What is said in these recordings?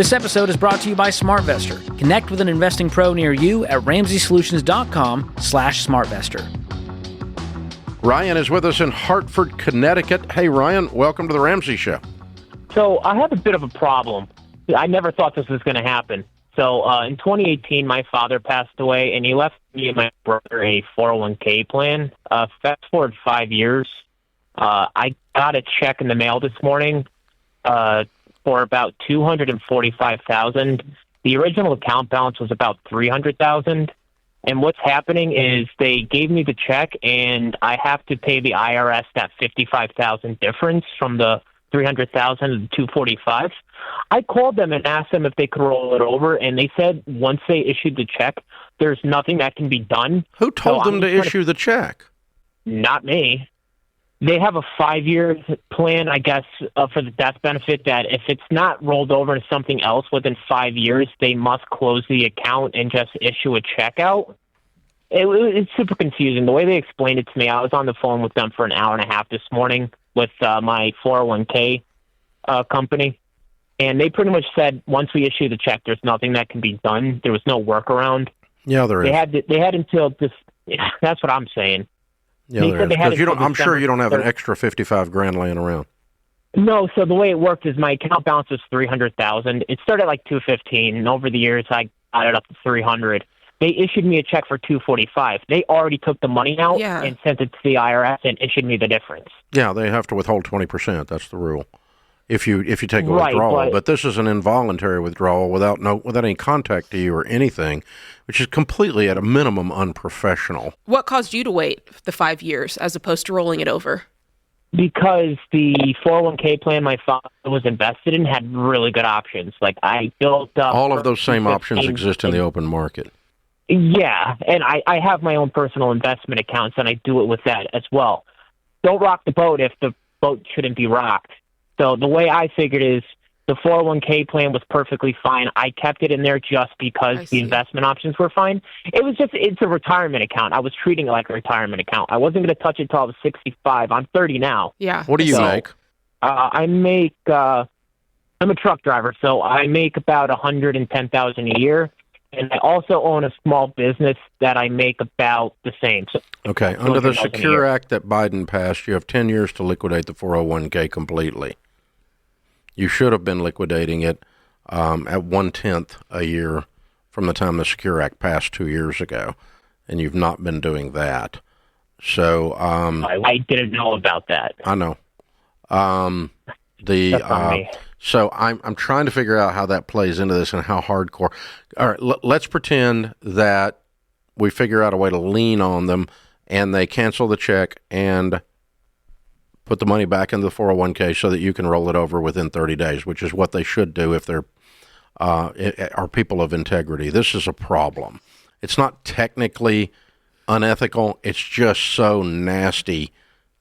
This episode is brought to you by SmartVestor. Connect with an investing pro near you at RamseySolutions.com/SmartVestor. Ryan is with us in Hartford, Connecticut. Hey, Ryan, welcome to the Ramsey Show. So I have a bit of a problem. I never thought this was going to happen. So in 2018, my father passed away, and he left me and my brother a 401k plan. Fast forward 5 years, I got a check in the mail this morning for about $245,000. The original account balance was about $300,000. And what's happening is they gave me the check, and I have to pay the IRS that $55,000 difference from the $300,000 to the $245,000. I called them and asked them if they could roll it over, and they said once they issued the check, there's nothing that can be done. Who told them to issue the check? Not me. They have a 5-year plan, I guess, for the death benefit that if it's not rolled over to something else within 5 years, they must close the account and just issue a check out. It's super confusing. The way they explained it to me, I was on the phone with them for an hour and a half this morning with my 401k company, and they pretty much said once we issue the check, there's nothing that can be done. There was no workaround. Yeah, there is. They had until this. Yeah, that's what I'm saying. Yeah, there is. Because I'm sure you don't have an extra $55,000 laying around. No, so the way it worked is my account balance was $300,000. It started at like $215,000, and over the years I got it up to $300,000. They issued me a check for $245,000. They already took the money out and sent it to the IRS and issued me the difference. Yeah, they have to withhold 20%. That's the rule. If you take a withdrawal, but this is an involuntary withdrawal without any contact to you or anything, which is completely at a minimum unprofessional. What caused you to wait the 5 years as opposed to rolling it over? Because the 401k plan my father was invested in had really good options. Like I built up all of those same options exist in the open market. Yeah, and I have my own personal investment accounts, and I do it with that as well. Don't rock the boat if the boat shouldn't be rocked. So the way I figured is the 401k plan was perfectly fine. I kept it in there just because the investment options were fine. It's a retirement account. I was treating it like a retirement account. I wasn't going to touch it until I was 65. I'm 30 now. Yeah. What do you make? I make, I'm a truck driver, so I make about $110,000 a year. And I also own a small business that I make about the same. So okay. Under the Secure Act that Biden passed, you have 10 years to liquidate the 401k completely. You should have been liquidating it at 1/10 a year from the time the Secure Act passed 2 years ago, and you've not been doing that. So I didn't know about that. I know. That's on me. So I'm trying to figure out how that plays into this and how hardcore. All right, let's pretend that we figure out a way to lean on them and they cancel the check and put the money back into the 401k so that you can roll it over within 30 days, which is what they should do if they're are people of integrity. This is a problem. It's not technically unethical. It's just so nasty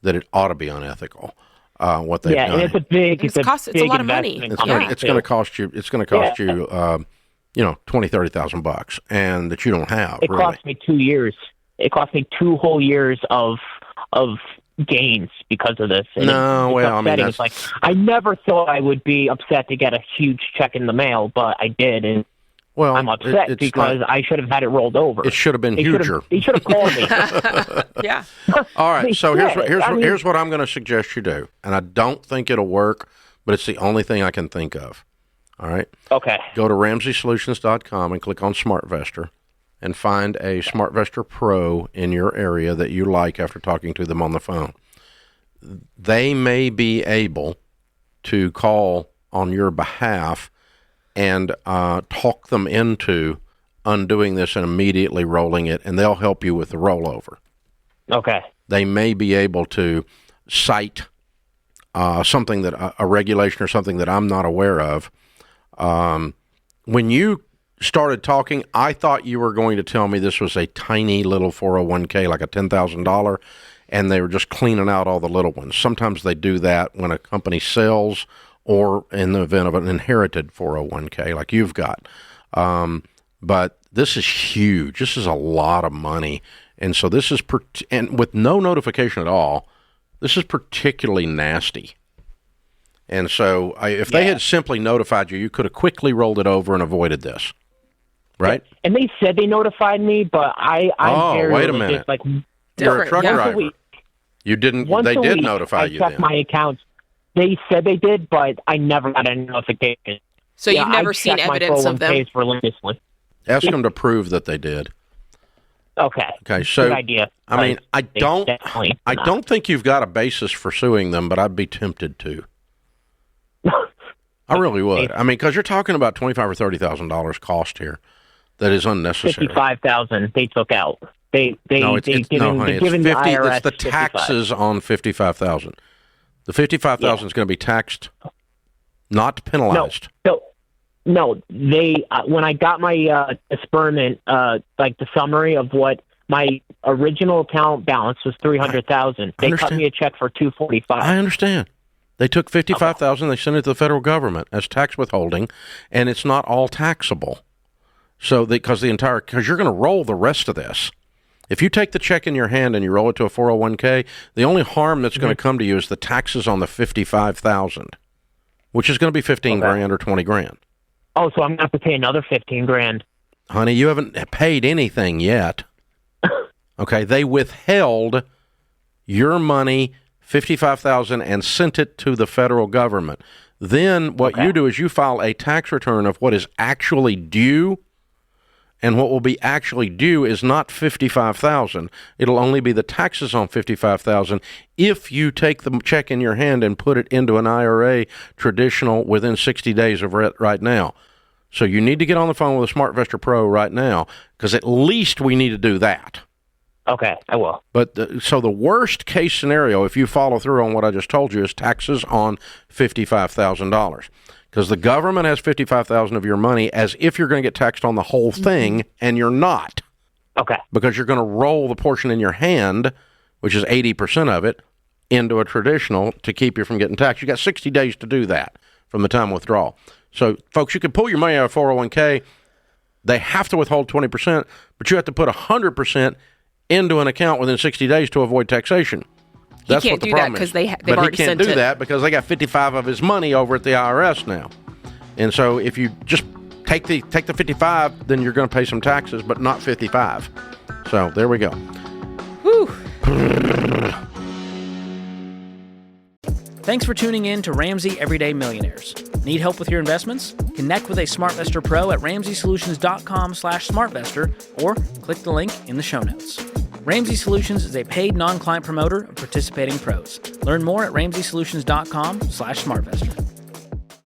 that it ought to be unethical. What they've done. And it's a big lot of money. It's going to cost you. It's going to cost you, $20,000-$30,000, and that you don't have. It cost me 2 years. It cost me 2 whole years of gains because of this. And it's like I never thought I would be upset to get a huge check in the mail, but I did, and I'm upset because I should have had it rolled over. It should have been huger. He should have called me. Yeah. All right. So here's what I'm going to suggest you do, and I don't think it'll work, but it's the only thing I can think of. All right. Okay. Go to RamseySolutions.com and click on SmartVestor, and find a SmartVestor Pro in your area that you like after talking to them on the phone. They may be able to call on your behalf and talk them into undoing this and immediately rolling it, and they'll help you with the rollover. Okay. They may be able to cite something that a regulation or something that I'm not aware of. When you started talking, I thought you were going to tell me this was a tiny little 401k, like a $10,000, and they were just cleaning out all the little ones. Sometimes they do that when a company sells or in the event of an inherited 401k like you've got. But this is huge. This is a lot of money. And so this is, and with no notification at all, this is particularly nasty. And so if they had simply notified you, you could have quickly rolled it over and avoided this, right? And they said they notified me, but I'm very wait a religious, minute. like You're a truck once driver. a week. You didn't. Once They a did week, notify I you check then. my accounts. They said they did, but I never got a notification. So you've never seen I check evidence my of them? 401ks religiously. Ask them to prove that they did. Okay. Okay. So good idea. I mean, I They don't definitely not. think you've got a basis for suing them, but I'd be tempted to. I really would. I mean, because you're talking about $25,000 or $30,000 cost here that is unnecessary. 55,000 they took out. They're Honey, giving it's the 50. IRS It's the 55. taxes on 55,000. The 55,000 is going to be taxed, not penalized. No, they when I got my disbursement, like the summary of what my original account balance was 300,000. They cut me a check for 245. I understand. They took 55,000. They sent it to the federal government as tax withholding, and it's not all taxable. So because you're going to roll the rest of this. If you take the check in your hand and you roll it to a 401k, the only harm that's going to come to you is the taxes on the 55,000, which is going to be 15 grand or 20 grand. Oh, so I'm going to have to pay another 15 grand. Honey, you haven't paid anything yet. Okay, they withheld your money, 55,000, and sent it to the federal government. Then what you do is you file a tax return of what is actually due. And what will be actually due is not 55,000. It'll only be the taxes on 55,000 if you take the check in your hand and put it into an IRA traditional within 60 days of right now. So you need to get on the phone with a SmartVestor Pro right now, because at least we need to do that. Okay, I will. But so the worst case scenario, if you follow through on what I just told you, is taxes on $55,000. Because the government has $55,000 of your money as if you're going to get taxed on the whole thing, and you're not. Okay. Because you're going to roll the portion in your hand, which is 80% of it, into a traditional to keep you from getting taxed. You got 60 days to do that from the time of withdrawal. So, folks, you can pull your money out of 401k. They have to withhold 20%, but you have to put 100% into an account within 60 days to avoid taxation. That's He what can't the do problem that is. because they've But already he can't sent do it. that because they got 55 of his money over at the IRS now. And so if you just take the 55, then you're going to pay some taxes, but not 55. So there we go. Whew. Thanks for tuning in to Ramsey Everyday Millionaires. Need help with your investments? Connect with a SmartVestor Pro at RamseySolutions.com/SmartVestor or click the link in the show notes. Ramsey Solutions is a paid non-client promoter of participating pros. Learn more at RamseySolutions.com/SmartVestor.